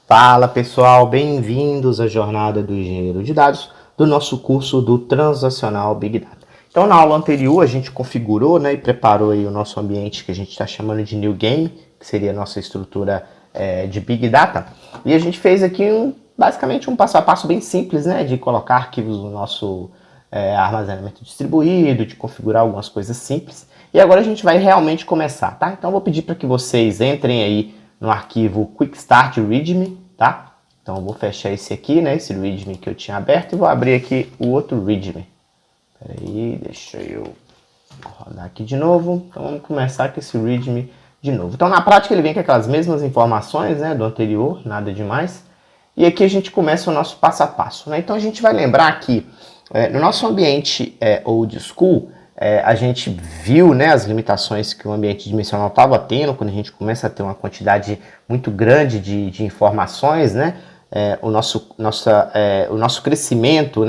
Fala pessoal, bem-vindos à jornada do engenheiro de dados do nosso curso do Transacional Big Data. Então na aula anterior a gente configurou, e preparou aí o nosso ambiente que a gente está chamando de New Game, que seria a nossa estrutura de Big Data, e a gente fez aqui basicamente um passo a passo bem simples, de colocar arquivos no nosso armazenamento distribuído, de configurar algumas coisas simples. E agora a gente vai realmente começar, tá? Então eu vou pedir para que vocês entrem aí no arquivo Quick Start README, tá? Então eu vou fechar esse aqui, esse README que eu tinha aberto, e vou abrir aqui o outro README. Peraí, deixa eu rodar aqui de novo. Então vamos começar com esse README de novo. Então na prática ele vem com aquelas mesmas informações, do anterior, nada demais. E aqui a gente começa o nosso passo a passo, Então a gente vai lembrar que no nosso ambiente old school, a gente viu as limitações que o ambiente dimensional estava tendo quando a gente começa a ter uma quantidade muito grande de informações, o nosso crescimento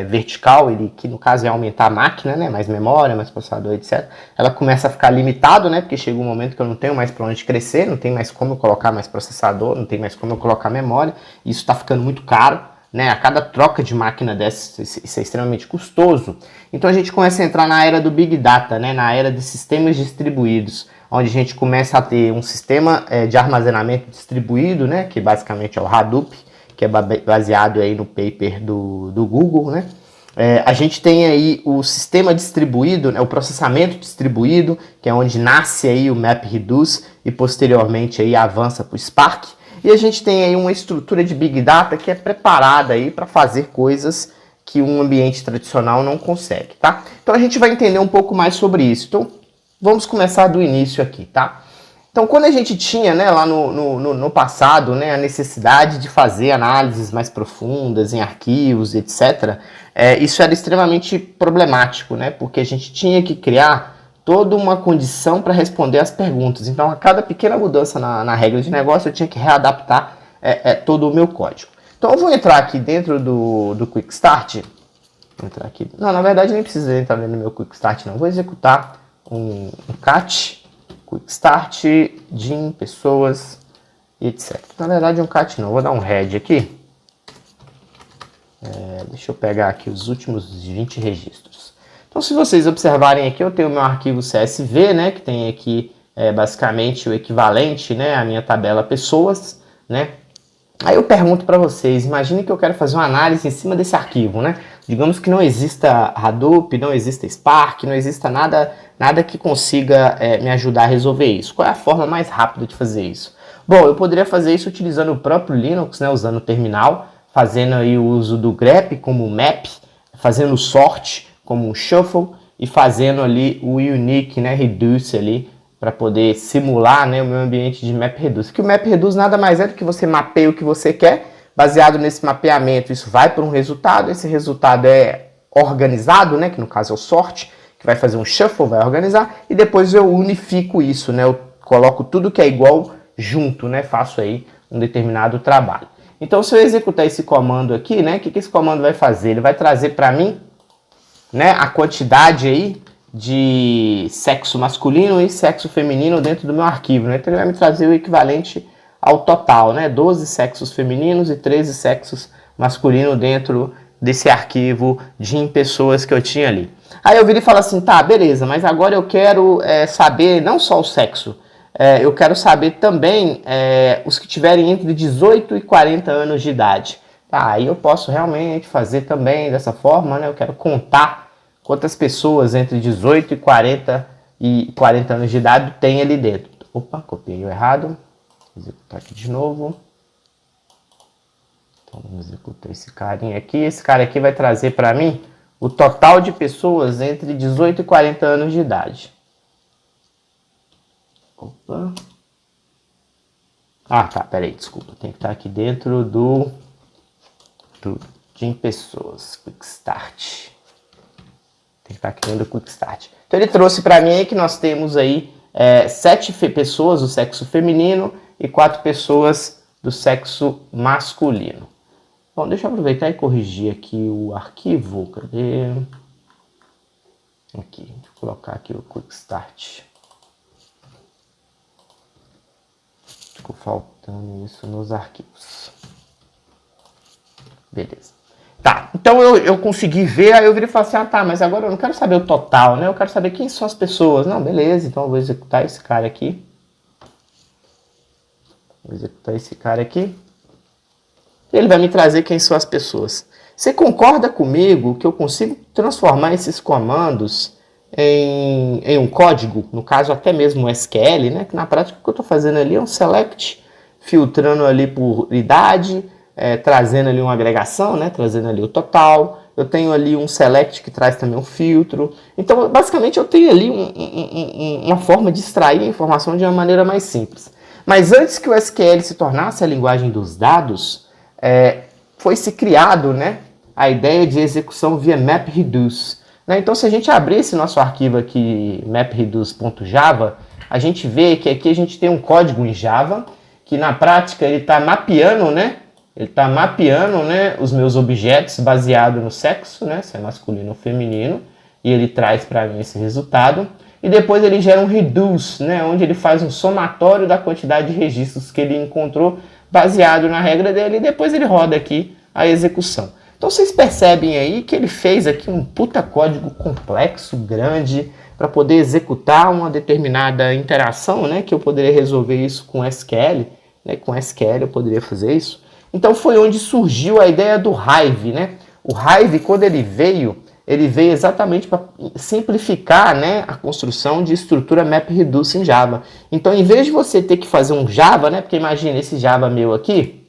vertical, que no caso é aumentar a máquina, mais memória, mais processador, etc. Ela começa a ficar limitado, porque chega um momento que eu não tenho mais para onde crescer, não tem mais como eu colocar mais processador, não tem mais como eu colocar memória, e isso está ficando muito caro. A cada troca de máquina dessa, isso é extremamente custoso. Então a gente começa a entrar na era do Big Data, na era de sistemas distribuídos, onde a gente começa a ter um sistema de armazenamento distribuído, que basicamente é o Hadoop, que é baseado aí no paper do Google, a gente tem aí o sistema distribuído, o processamento distribuído, que é onde nasce aí o MapReduce e posteriormente aí avança para o Spark. E a gente tem aí uma estrutura de Big Data que é preparada aí para fazer coisas que um ambiente tradicional não consegue, tá? Então a gente vai entender um pouco mais sobre isso. Então vamos começar do início aqui, tá? Então quando a gente tinha lá no passado a necessidade de fazer análises mais profundas em arquivos, etc., isso era extremamente problemático, porque a gente tinha que criar toda uma condição para responder as perguntas. Então, a cada pequena mudança na regra de negócio, eu tinha que readaptar todo o meu código. Então, eu vou entrar aqui dentro do Quick Start. Vou entrar aqui. Não, na verdade, nem precisa entrar dentro do meu Quick Start, não. Vou executar um cat, Quick Start, Jim, pessoas, etc. Na verdade, um cat não. Vou dar um head aqui. Deixa eu pegar aqui os últimos 20 registros. Então, se vocês observarem aqui, eu tenho o meu arquivo CSV, que tem aqui basicamente o equivalente à minha tabela pessoas, Aí eu pergunto para vocês, imagine que eu quero fazer uma análise em cima desse arquivo, Digamos que não exista Hadoop, não exista Spark, não exista nada que consiga me ajudar a resolver isso. Qual é a forma mais rápida de fazer isso? Bom, eu poderia fazer isso utilizando o próprio Linux, usando o terminal, fazendo aí o uso do grep como map, fazendo o sort como um shuffle e fazendo ali o unique, reduce ali para poder simular o meu ambiente de MapReduce. Que o MapReduce nada mais é do que você mapeia o que você quer, baseado nesse mapeamento, isso vai para um resultado, esse resultado é organizado, que no caso é o sort, que vai fazer um shuffle, vai organizar, e depois eu unifico isso, eu coloco tudo que é igual junto, faço aí um determinado trabalho. Então, se eu executar esse comando aqui, o que esse comando vai fazer? Ele vai trazer para mim a quantidade aí de sexo masculino e sexo feminino dentro do meu arquivo, Então ele vai me trazer o equivalente ao total, 12 sexos femininos e 13 sexos masculinos dentro desse arquivo de pessoas que eu tinha ali. Aí eu viro e falo assim, tá, beleza, mas agora eu quero saber não só o sexo, eu quero saber também os que tiverem entre 18 e 40 anos de idade. Tá, aí eu posso realmente fazer também dessa forma, Eu quero contar quantas pessoas entre 18 e 40 anos de idade tem ali dentro. Opa, copiei o errado. Vou executar aqui de novo. Então vamos executar esse carinha aqui. Esse cara aqui vai trazer para mim o total de pessoas entre 18 e 40 anos de idade. Opa. Ah, tá, peraí, desculpa. Tem que estar aqui dentro de pessoas. Quick Start. Tem que estar aqui dentro do Quick Start. Então ele trouxe para mim aí que nós temos aí 7 pessoas do sexo feminino e 4 pessoas do sexo masculino. Bom, deixa eu aproveitar e corrigir aqui o arquivo. Cadê? Aqui, deixa eu colocar aqui o Quick Start. ficou faltando isso nos arquivos. Beleza. Tá, então eu consegui ver, aí eu virei e falei assim, ah tá, mas agora eu não quero saber o total, né? Eu quero saber quem são as pessoas. Não, beleza, então eu vou executar esse cara aqui. Vou executar esse cara aqui. Ele vai me trazer quem são as pessoas. Você concorda comigo que eu consigo transformar esses comandos em um código? No caso, até mesmo SQL, né? Que na prática o que eu estou fazendo ali é um select, filtrando ali por idade, trazendo ali uma agregação, né? Trazendo ali o total. Eu tenho ali um select que traz também um filtro. Então, basicamente, eu tenho ali uma forma de extrair a informação de uma maneira mais simples. Mas antes que o SQL se tornasse a linguagem dos dados, foi-se criado, né, a ideia de execução via MapReduce. Né? Então, se a gente abrir esse nosso arquivo aqui, mapreduce.java, a gente vê que aqui a gente tem um código em Java, que na prática ele está mapeando, né? Ele está mapeando, né, os meus objetos baseado no sexo, né, se é masculino ou feminino, e ele traz para mim esse resultado. E depois ele gera um reduce, né, onde ele faz um somatório da quantidade de registros que ele encontrou baseado na regra dele, e depois ele roda aqui a execução. Então vocês percebem aí que ele fez aqui um puta código complexo, grande, para poder executar uma determinada interação, né, que eu poderia resolver isso com SQL, né, com SQL eu poderia fazer isso. Então foi onde surgiu a ideia do Hive, né? O Hive, quando ele veio exatamente para simplificar, né, a construção de estrutura MapReduce em Java. Então, em vez de você ter que fazer um Java, né, porque imagina esse Java meu aqui,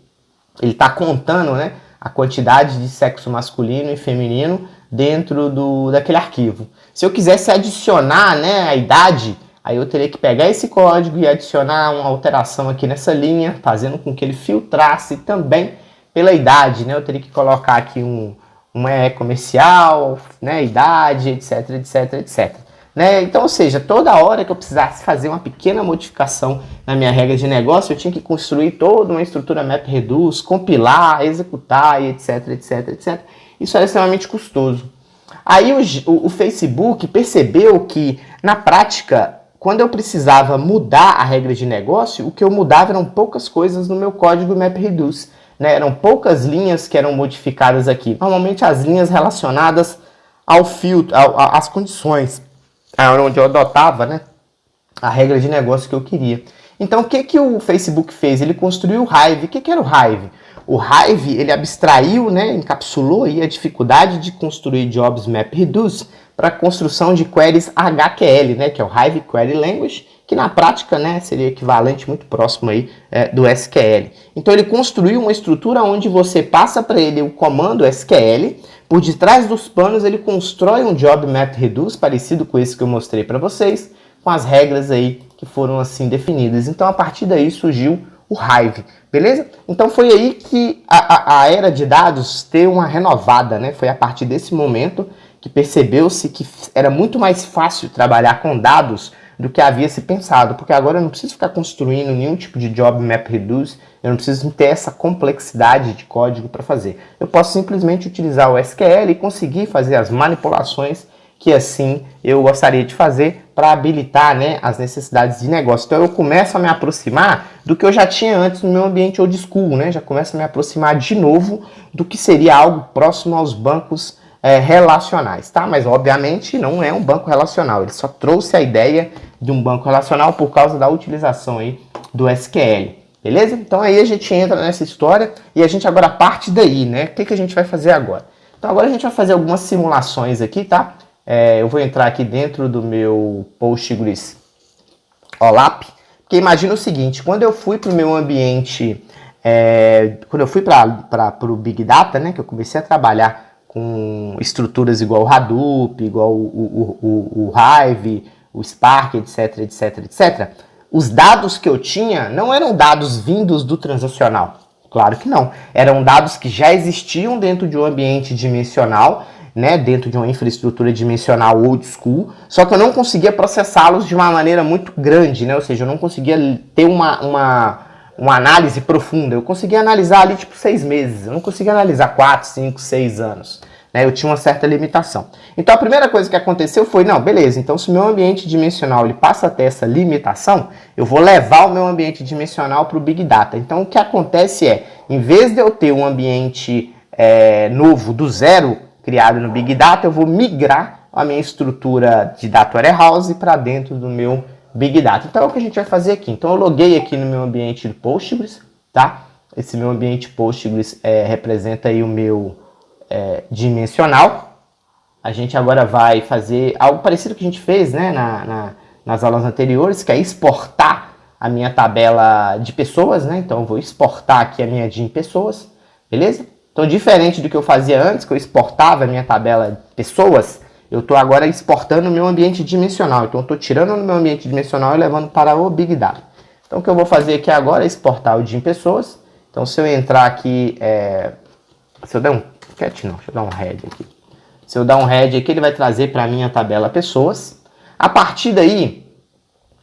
ele está contando, né, a quantidade de sexo masculino e feminino dentro daquele arquivo. Se eu quisesse adicionar, né, a idade, aí eu teria que pegar esse código e adicionar uma alteração aqui nessa linha, fazendo com que ele filtrasse também pela idade, né? Eu teria que colocar aqui um comercial, né, idade, etc, etc, etc. Né? Então, ou seja, toda hora que eu precisasse fazer uma pequena modificação na minha regra de negócio, eu tinha que construir toda uma estrutura MapReduce, compilar, executar, e etc, etc, etc. Isso era extremamente custoso. Aí o Facebook percebeu que, na prática, quando eu precisava mudar a regra de negócio, o que eu mudava eram poucas coisas no meu código MapReduce. Né? Eram poucas linhas que eram modificadas aqui. Normalmente as linhas relacionadas ao filtro, às condições, onde eu adotava, né, a regra de negócio que eu queria. Então o que o Facebook fez? Ele construiu o Hive. O que era o Hive? O Hive, ele abstraiu, né, encapsulou aí a dificuldade de construir jobs MapReduce para a construção de queries HQL, né, que é o Hive Query Language, que na prática, né, seria equivalente muito próximo aí do SQL. Então ele construiu uma estrutura onde você passa para ele o comando SQL, por detrás dos panos ele constrói um job MapReduce parecido com esse que eu mostrei para vocês, com as regras aí que foram assim definidas. Então a partir daí surgiu o Hive, beleza? Então foi aí que a era de dados teve uma renovada, né? Foi a partir desse momento que percebeu-se que era muito mais fácil trabalhar com dados do que havia se pensado, porque agora eu não preciso ficar construindo nenhum tipo de job MapReduce, eu não preciso ter essa complexidade de código para fazer. Eu posso simplesmente utilizar o SQL e conseguir fazer as manipulações que assim eu gostaria de fazer para habilitar, né, as necessidades de negócio. Então eu começo a me aproximar do que eu já tinha antes no meu ambiente old school, né? Já começo a me aproximar de novo do que seria algo próximo aos bancos relacionais, tá? Mas obviamente não é um banco relacional, ele só trouxe a ideia de um banco relacional por causa da utilização aí do SQL, beleza? Então aí a gente entra nessa história e a gente agora parte daí, né? O que a gente vai fazer agora? Então agora a gente vai fazer algumas simulações aqui, tá? Eu vou entrar aqui dentro do meu Postgres OLAP, porque imagina o seguinte, quando eu fui para o meu ambiente, quando eu fui para o Big Data, né, que eu comecei a trabalhar com estruturas igual o Hadoop, igual o Hive, o Spark, etc, etc, etc, os dados que eu tinha não eram dados vindos do transacional, claro que não, eram dados que já existiam dentro de um ambiente dimensional, né, dentro de uma infraestrutura dimensional old school, só que eu não conseguia processá-los de uma maneira muito grande, né, ou seja, eu não conseguia ter uma análise profunda, eu conseguia analisar ali tipo 6 meses, eu não conseguia analisar 4, 5, 6 anos. né? Eu tinha uma certa limitação. Então a primeira coisa que aconteceu foi, não, beleza, então se o meu ambiente dimensional ele passa a ter essa limitação, eu vou levar o meu ambiente dimensional para o Big Data. Então o que acontece é, em vez de eu ter um ambiente novo do zero criado no Big Data, eu vou migrar a minha estrutura de Data Warehouse para dentro do meu Big Data. Então é o que a gente vai fazer aqui. Então eu loguei aqui no meu ambiente de Postgres, tá? Esse meu ambiente Postgres representa aí o meu dimensional. A gente agora vai fazer algo parecido que a gente fez, né, nas aulas anteriores, que é exportar a minha tabela de pessoas, né? Então eu vou exportar aqui a minha DIM pessoas, beleza? Então, diferente do que eu fazia antes, que eu exportava a minha tabela de pessoas, eu estou agora exportando o meu ambiente dimensional. Então, eu estou tirando o meu ambiente dimensional e levando para o Big Data. Então, o que eu vou fazer aqui agora é exportar o DIM pessoas. Então, se eu entrar aqui, se eu der um cat, não, deixa eu dar um head aqui. Se eu dar um head aqui, ele vai trazer para mim a tabela pessoas. A partir daí,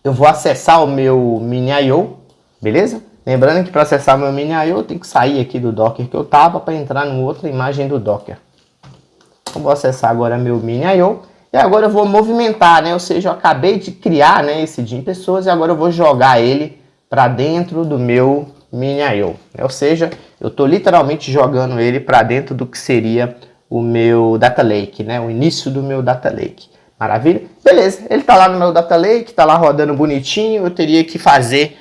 eu vou acessar o meu mini.io, beleza? Lembrando que para acessar meu mini.io, eu tenho que sair aqui do Docker que eu estava para entrar em outra imagem do Docker. Então, vou acessar agora meu mini.io e agora eu vou movimentar, né? Ou seja, eu acabei de criar, né, esse DIM pessoas e agora eu vou jogar ele para dentro do meu mini.io. Ou seja, eu estou literalmente jogando ele para dentro do que seria o meu Data Lake, né? O início do meu Data Lake. Maravilha? Beleza, ele está lá no meu Data Lake, está lá rodando bonitinho, eu teria que fazer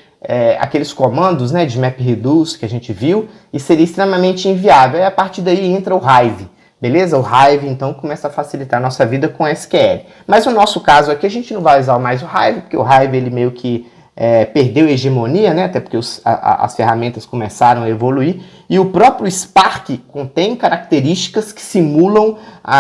aqueles comandos, né, de MapReduce que a gente viu e seria extremamente inviável. E a partir daí entra o Hive, beleza? O Hive então começa a facilitar a nossa vida com SQL. Mas no nosso caso aqui a gente não vai usar mais o Hive, porque o Hive ele meio que perdeu a hegemonia, né? Até porque as ferramentas começaram a evoluir e o próprio Spark contém características que simulam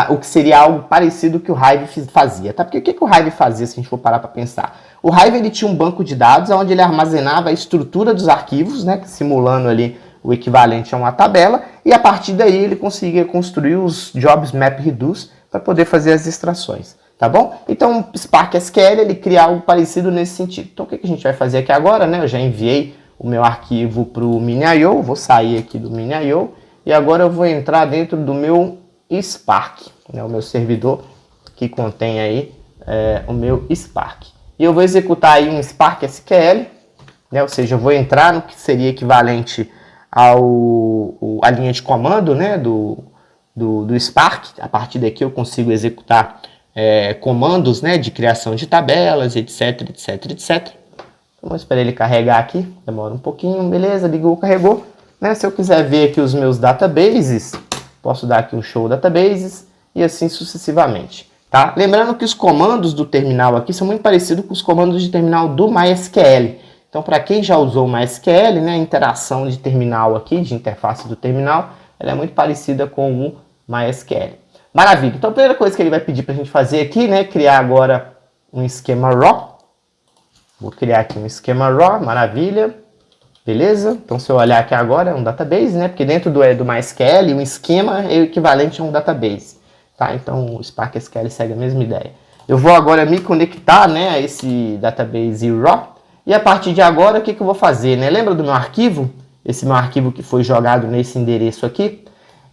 o que seria algo parecido que o Hive fazia, tá? Porque o que o Hive fazia, se a gente for parar para pensar? O Hive ele tinha um banco de dados onde ele armazenava a estrutura dos arquivos, né? Simulando ali o equivalente a uma tabela, e a partir daí ele conseguia construir os jobs MapReduce para poder fazer as extrações. Tá bom? Então, o Spark SQL, ele cria algo parecido nesse sentido. Então, o que a gente vai fazer aqui agora, né? Eu já enviei o meu arquivo para o mini.io, vou sair aqui do mini.io e agora eu vou entrar dentro do meu Spark, né? O meu servidor que contém aí o meu Spark. E eu vou executar aí um Spark SQL, né? Ou seja, eu vou entrar no que seria equivalente à linha de comando, né? do Spark. A partir daqui eu consigo executar comandos, né, de criação de tabelas, etc, etc, etc. Vamos esperar ele carregar aqui, demora um pouquinho, beleza, ligou, carregou. Né? Se eu quiser ver aqui os meus databases, posso dar aqui um show databases e assim sucessivamente. Tá? Lembrando que os comandos do terminal aqui são muito parecidos com os comandos de terminal do MySQL. Então, para quem já usou o MySQL, né, a interação de terminal aqui, de interface do terminal, ela é muito parecida com o MySQL. Maravilha. Então, a primeira coisa que ele vai pedir para a gente fazer aqui, né, criar agora um esquema raw. Vou criar aqui um esquema raw, maravilha. Beleza? Então, se eu olhar aqui agora, é um database, né, porque dentro do MySQL, um esquema é o equivalente a um database. Tá? Então, o Spark SQL segue a mesma ideia. Eu vou agora me conectar, né, a esse database raw. E a partir de agora, o que eu vou fazer? Né? Lembra do meu arquivo? Esse meu arquivo que foi jogado nesse endereço aqui?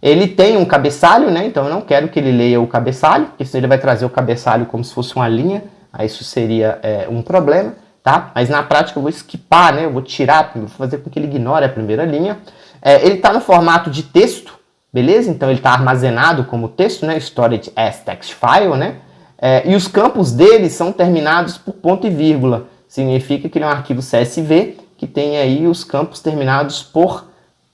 Ele tem um cabeçalho, né? Então eu não quero que ele leia o cabeçalho, porque senão ele vai trazer o cabeçalho como se fosse uma linha. Aí isso seria um problema, tá? Mas na prática eu vou skipar, né? Eu vou tirar, vou fazer com que ele ignore a primeira linha. Ele está no formato de texto, beleza? Então ele está armazenado como texto, né? Storage as text file, né? E os campos dele são terminados por ponto e vírgula. Significa que ele é um arquivo CSV que tem aí os campos terminados por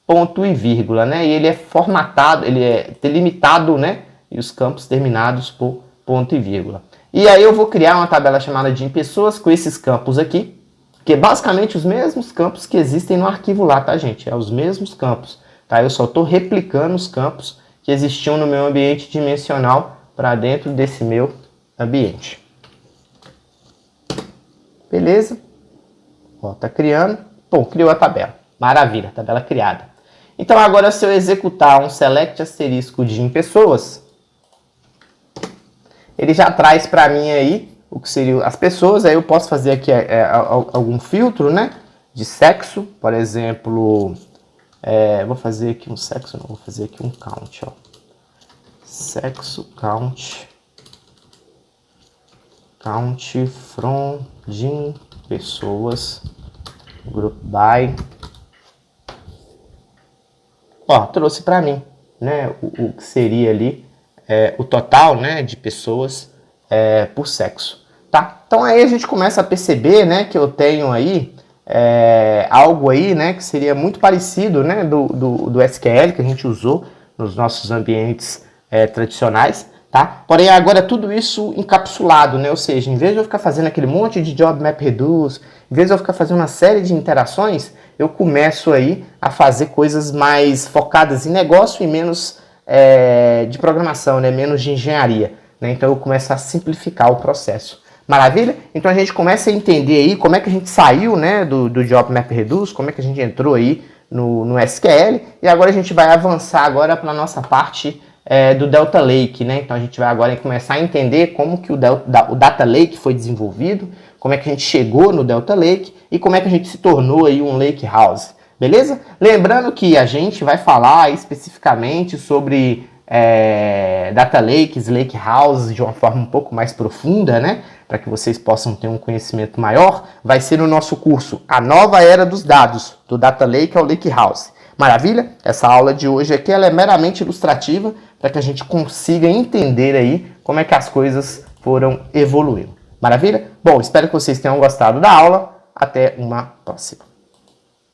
ponto e vírgula, né? E ele é formatado, ele é delimitado, né? E os campos terminados por ponto e vírgula. E aí eu vou criar uma tabela chamada de pessoas com esses campos aqui, que é basicamente os mesmos campos que existem no arquivo lá, tá, gente? É os mesmos campos, tá? Eu só estou replicando os campos que existiam no meu ambiente dimensional para dentro desse meu ambiente. Beleza? Ó, tá criando. Bom, criou a tabela. Maravilha, tabela criada. Então agora se eu executar um select asterisco de pessoas, ele já traz para mim aí o que seriam as pessoas. Aí eu posso fazer aqui algum filtro, né, de sexo, por exemplo, vou fazer aqui um sexo, não, vou fazer aqui um count, ó. sexo count from pessoas group by. Ó, trouxe para mim, né, o que seria ali o total, né, de pessoas por sexo, tá? Então aí a gente começa a perceber, né, que eu tenho aí algo aí, né, que seria muito parecido, né, do SQL que a gente usou nos nossos ambientes tradicionais, tá? Porém agora tudo isso encapsulado, né, ou seja, em vez de eu ficar fazendo aquele monte de job map reduce, em vez de eu ficar fazendo uma série de interações, eu começo aí a fazer coisas mais focadas em negócio e menos de programação, né, menos de engenharia, né? Então eu começo a simplificar o processo. Maravilha? Então a gente começa a entender aí como é que a gente saiu, né, do Job Map Reduce, como é que a gente entrou aí no SQL, e agora a gente vai avançar agora para a nossa parte do Delta Lake, né? Então a gente vai agora começar a entender como que o Data Lake foi desenvolvido, como é que a gente chegou no Delta Lake e como é que a gente se tornou aí um Lake House, beleza? Lembrando que a gente vai falar especificamente sobre Data Lakes, Lake Houses de uma forma um pouco mais profunda, né? Para que vocês possam ter um conhecimento maior, vai ser no nosso curso A Nova Era dos Dados, do Data Lake ao Lake House. Maravilha? Essa aula de hoje aqui ela é meramente ilustrativa para que a gente consiga entender aí como é que as coisas foram evoluindo. Maravilha? Bom, espero que vocês tenham gostado da aula. Até uma próxima.